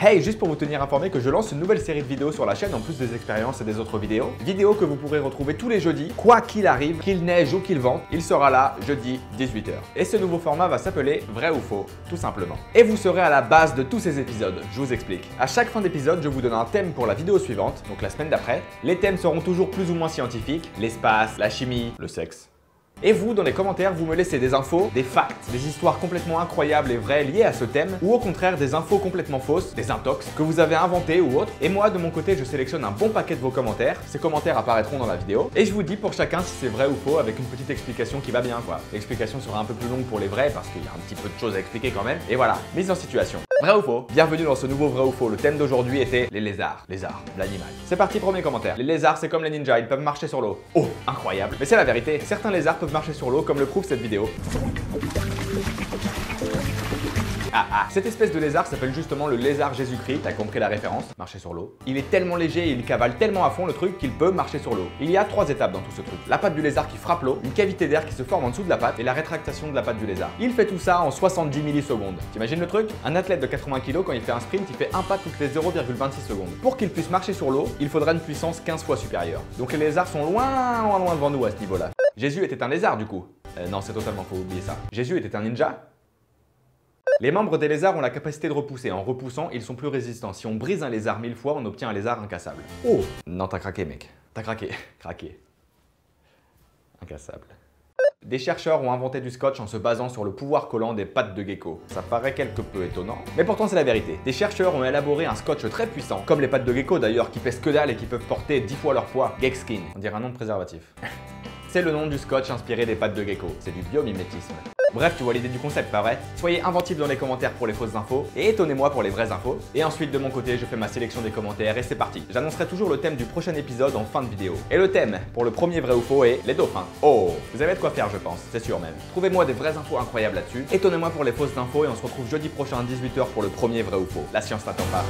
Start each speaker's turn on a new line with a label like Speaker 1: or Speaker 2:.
Speaker 1: Hey, juste pour vous tenir informé que je lance une nouvelle série de vidéos sur la chaîne en plus des expériences et des autres vidéos. Vidéos que vous pourrez retrouver tous les jeudis, quoi qu'il arrive, qu'il neige ou qu'il vente, il sera là jeudi 18h. Et ce nouveau format va s'appeler Vrai ou Faux, tout simplement. Et vous serez à la base de tous ces épisodes, je vous explique. À chaque fin d'épisode, je vous donne un thème pour la vidéo suivante, donc la semaine d'après. Les thèmes seront toujours plus ou moins scientifiques, l'espace, la chimie, le sexe. Et vous, dans les commentaires, vous me laissez des infos, des facts, des histoires complètement incroyables et vraies liées à ce thème, ou au contraire des infos complètement fausses, des intox, que vous avez inventées ou autres. Et moi, de mon côté, je sélectionne un bon paquet de vos commentaires. Ces commentaires apparaîtront dans la vidéo. Et je vous dis pour chacun si c'est vrai ou faux, avec une petite explication qui va bien, quoi. L'explication sera un peu plus longue pour les vrais, parce qu'il y a un petit peu de choses à expliquer quand même. Et voilà, mise en situation. Vrai ou faux? Bienvenue dans ce nouveau Vrai ou Faux. Le thème d'aujourd'hui était les lézards. Lézards, l'animal. C'est parti, premier commentaire. Les lézards, c'est comme les ninjas, ils peuvent marcher sur l'eau. Oh, incroyable. Mais c'est la vérité. Certains lézards peuvent marcher sur l'eau, comme le prouve cette vidéo. Cette espèce de lézard s'appelle justement le lézard Jésus-Christ, t'as compris la référence, marcher sur l'eau. Il est tellement léger et il cavale tellement à fond le truc qu'il peut marcher sur l'eau. Il y a 3 étapes dans tout ce truc. La patte du lézard qui frappe l'eau, une cavité d'air qui se forme en dessous de la patte et la rétractation de la patte du lézard. Il fait tout ça en 70 millisecondes. T'imagines le truc? Un athlète de 80 kg, quand il fait un sprint, il fait un pas toutes les 0,26 secondes. Pour qu'il puisse marcher sur l'eau, il faudra une puissance 15 fois supérieure. Donc les lézards sont loin devant nous à ce niveau-là. Jésus était un lézard du coup. Non, c'est totalement faux, oubliez ça. Jésus était un ninja? Les membres des lézards ont la capacité de repousser. En repoussant, ils sont plus résistants. Si on brise un lézard 1000 fois, on obtient un lézard incassable. Oh! Non, t'as craqué, mec. T'as craqué. Craqué. Incassable. Des chercheurs ont inventé du scotch en se basant sur le pouvoir collant des pattes de gecko. Ça paraît quelque peu étonnant, mais pourtant c'est la vérité. Des chercheurs ont élaboré un scotch très puissant, comme les pattes de gecko d'ailleurs, qui pèsent que dalle et qui peuvent porter 10 fois leur poids. Gexskin, on dirait un nom de préservatif. C'est le nom du scotch inspiré des pattes de gecko. C'est du biomimétisme. Bref, tu vois l'idée du concept, pas vrai? Soyez inventifs dans les commentaires pour les fausses infos et étonnez-moi pour les vraies infos. Et ensuite, de mon côté, je fais ma sélection des commentaires et c'est parti. J'annoncerai toujours le thème du prochain épisode en fin de vidéo. Et le thème pour le premier vrai ou faux est les dauphins. Oh, vous avez de quoi faire, je pense, c'est sûr même. Trouvez-moi des vraies infos incroyables là-dessus. Étonnez-moi pour les fausses infos et on se retrouve jeudi prochain à 18h pour le premier vrai ou faux. La science n'attend pas.